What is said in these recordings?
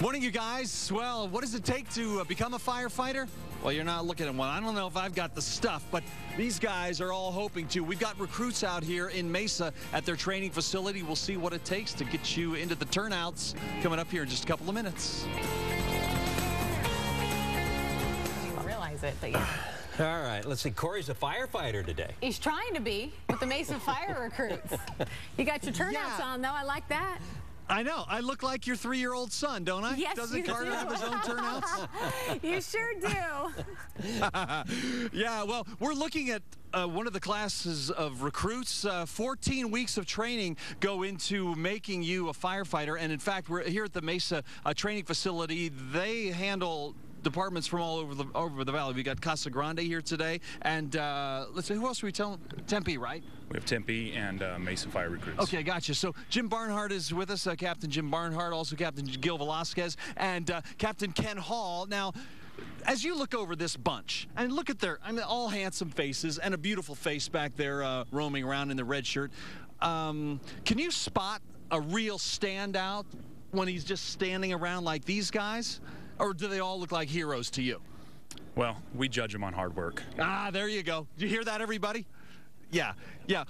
Morning, you guys. Well, what does it take to become a firefighter? Well, you're not looking at one. I don't know if I've got the stuff, but these guys are all hoping to. We've got recruits out here in Mesa at their training facility. We'll see what it takes to get you into the turnouts coming up here in just a couple of minutes. I realize it, but yeah. All right, let's see. Cory's a firefighter today. He's trying to be with the Mesa fire recruits. You got your turnouts on, though. I like that. I know. I look like your 3-year-old son, don't I? Yes, Doesn't Carter have his own turnouts? You sure do. Yeah, well, we're looking at one of the classes of recruits. 14 weeks of training go into making you a firefighter. And, in fact, we're here at the Mesa training facility. They handle departments from all over the valley. We got Casa Grande here today, and let's see, who else are we telling? Tempe, right? We have Tempe and Mesa Fire Recruits. Okay, gotcha. So Jim Barnhart is with us, Captain Jim Barnhart, also Captain Gil Velasquez, and Captain Ken Hall. Now, as you look over this bunch, and look at their, I mean, all handsome faces, and a beautiful face back there roaming around in the red shirt, can you spot a real standout when he's just standing around like these guys? Or do they all look like heroes to you? Well, we judge them on hard work. Ah, there you go. Did you hear that, everybody? Yeah, yeah.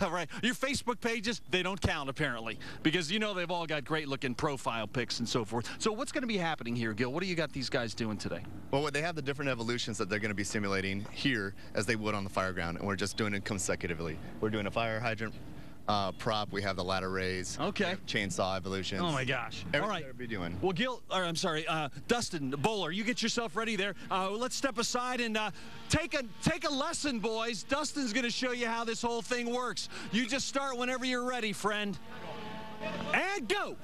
Right. Your Facebook pages, they don't count, apparently, because, you know, they've all got great-looking profile pics and so forth. So what's going to be happening here, Gil? What do you got these guys doing today? Well, they have the different evolutions that they're going to be simulating here as they would on the fire ground, and we're just doing it consecutively. We're doing a fire hydrant prop, we have the ladder raise, okay, chainsaw evolutions. Oh my gosh! Everything all right, they'll be doing. Well, Gil, or I'm sorry, Dustin Bowler, you get yourself ready there. Let's step aside and take a lesson, boys. Dustin's going to show you how this whole thing works. You just start whenever you're ready, friend. And go!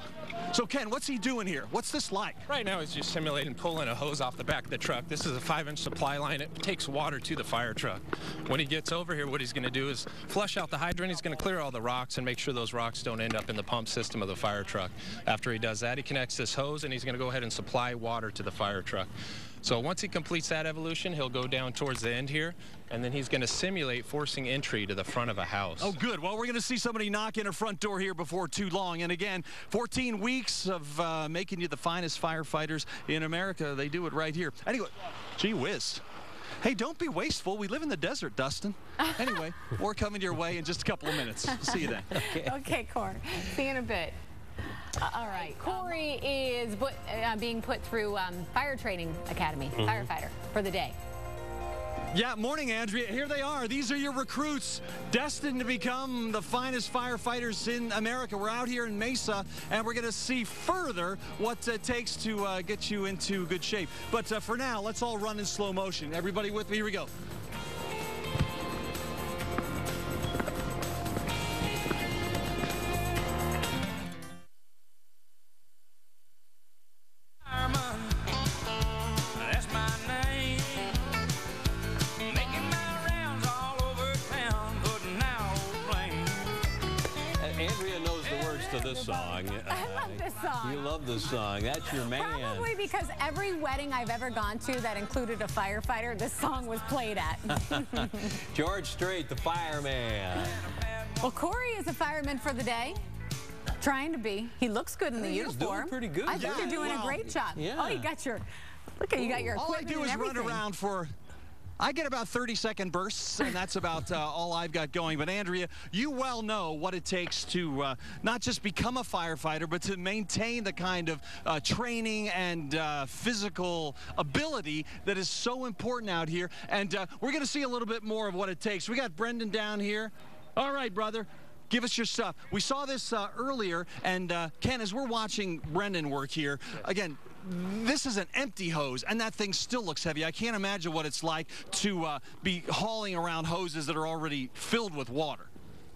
So, Ken, what's he doing here? What's this like? Right now, he's just simulating pulling a hose off the back of the truck. This is a 5-inch supply line. It takes water to the fire truck. When he gets over here, what he's going to do is flush out the hydrant. He's going to clear all the rocks and make sure those rocks don't end up in the pump system of the fire truck. After he does that, he connects this hose, and he's going to go ahead and supply water to the fire truck. So once he completes that evolution, he'll go down towards the end here, and then he's going to simulate forcing entry to the front of a house. Oh, good. Well, we're going to see somebody knock in a front door here before too long. And again, 14 weeks of making you the finest firefighters in America. They do it right here. Anyway, gee whiz. Hey, don't be wasteful. We live in the desert, Dustin. Anyway, we're coming your way in just a couple of minutes. See you then. Okay, Cory. See you in a bit. All right. Cory is being put through Fire Training Academy, firefighter, for the day. Yeah, morning, Andrea. Here they are. These are your recruits, destined to become the finest firefighters in America. We're out here in Mesa, and we're going to see further what it takes to get you into good shape. But for now, let's all run in slow motion. Everybody with me? Here we go. Andrea knows the words to this song. I love this song. You love this song. That's your man. Probably because every wedding I've ever gone to that included a firefighter, this song was played at. George Strait, the fireman. Well, Cory is a fireman for the day. Trying to be. He looks good in the uniform. Doing pretty good. I think you're doing a great job. Yeah. Oh, you got your, look at you got your equipment. All I do is and run around for, I get about 30-second bursts, and that's about all I've got going. But, Andrea, you well know what it takes to not just become a firefighter, but to maintain the kind of training and physical ability that is so important out here. And we're going to see a little bit more of what it takes. We got Brendan down here. All right, brother. Give us your stuff. We saw this earlier, and Ken, as we're watching Brendan work here, again, this is an empty hose, and that thing still looks heavy. I can't imagine what it's like to be hauling around hoses that are already filled with water.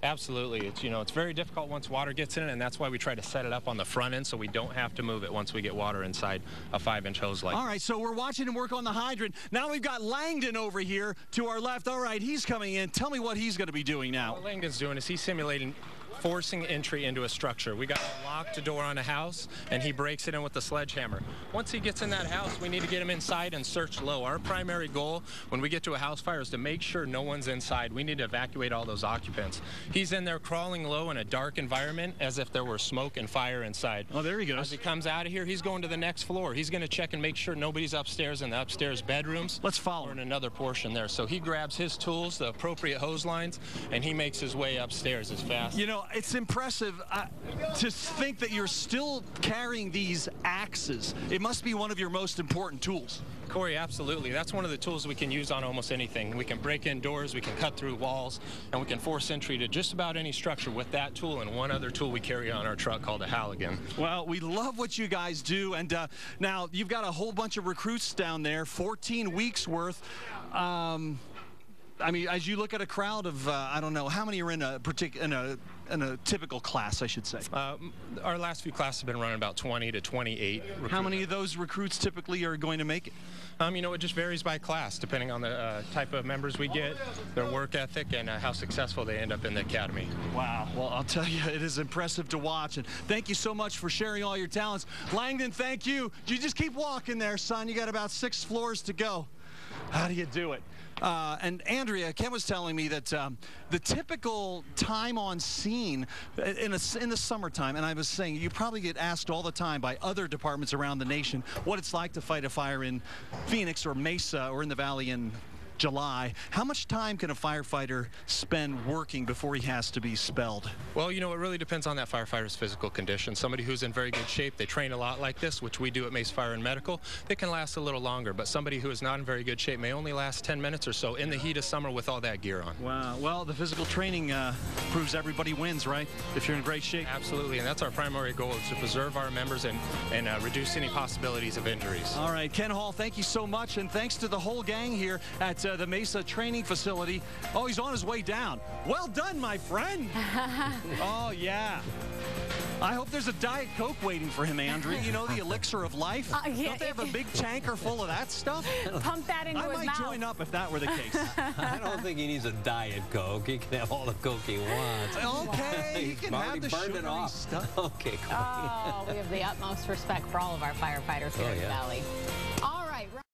Absolutely. It's, it's very difficult once water gets in it, and that's why we try to set it up on the front end so we don't have to move it once we get water inside a 5-inch hose like. All right, so we're watching him work on the hydrant. Now we've got Langdon over here to our left. All right, he's coming in. Tell me what he's going to be doing now. What Langdon's doing is he's simulating forcing entry into a structure. We got a locked door on a house, and he breaks it in with a sledgehammer. Once he gets in that house, we need to get him inside and search low. Our primary goal when we get to a house fire is to make sure no one's inside. We need to evacuate all those occupants. He's in there crawling low in a dark environment as if there were smoke and fire inside. Oh, there he goes. As he comes out of here, he's going to the next floor. He's going to check and make sure nobody's upstairs in the upstairs bedrooms. Let's follow or in another portion there. So he grabs his tools, the appropriate hose lines, and he makes his way upstairs as fast. You know, it's impressive to think that you're still carrying these axes. It must be one of your most important tools. Cory, absolutely. That's one of the tools we can use on almost anything. We can break in doors, we can cut through walls, and we can force entry to just about any structure with that tool and one other tool we carry on our truck called a Halligan. Well, we love what you guys do, and now you've got a whole bunch of recruits down there, 14 weeks worth. I mean, as you look at a crowd of, I don't know, how many are in a typical class, I should say? Our last few classes have been running about 20 to 28 recruits. How many of those recruits typically are going to make it? You know, it just varies by class, depending on the type of members we get, their work ethic, and how successful they end up in the academy. Wow. Well, I'll tell you, it is impressive to watch. And thank you so much for sharing all your talents. Langdon, thank you. You just keep walking there, son. You got about 6 floors to go. How do you do it? And Andrea, Ken was telling me that the typical time on scene in the summertime, and I was saying you probably get asked all the time by other departments around the nation what it's like to fight a fire in Phoenix or Mesa or in the Valley in July. How much time can a firefighter spend working before he has to be expelled? Well, you know, it really depends on that firefighter's physical condition. Somebody who's in very good shape, they train a lot like this, which we do at Mesa Fire and Medical, they can last a little longer. But somebody who is not in very good shape may only last 10 minutes or so in the heat of summer with all that gear on. Wow. Well, the physical training proves everybody wins, right? If you're in great shape. Absolutely, and that's our primary goal, is to preserve our members and reduce any possibilities of injuries. All right, Ken Hall, thank you so much, and thanks to the whole gang here at the Mesa training facility. Oh, he's on his way down. Well done, my friend. Oh, yeah. I hope there's a Diet Coke waiting for him, Andrea. You know, the elixir of life? Yeah, don't they have a big tanker full of that stuff? Pump that into his mouth. I might join up if that were the case. I don't think he needs a Diet Coke. He can have all the Coke he wants. Okay, he can have the sugary stuff. Okay, Cory. Oh, we have the utmost respect for all of our firefighters here in the Valley. All right.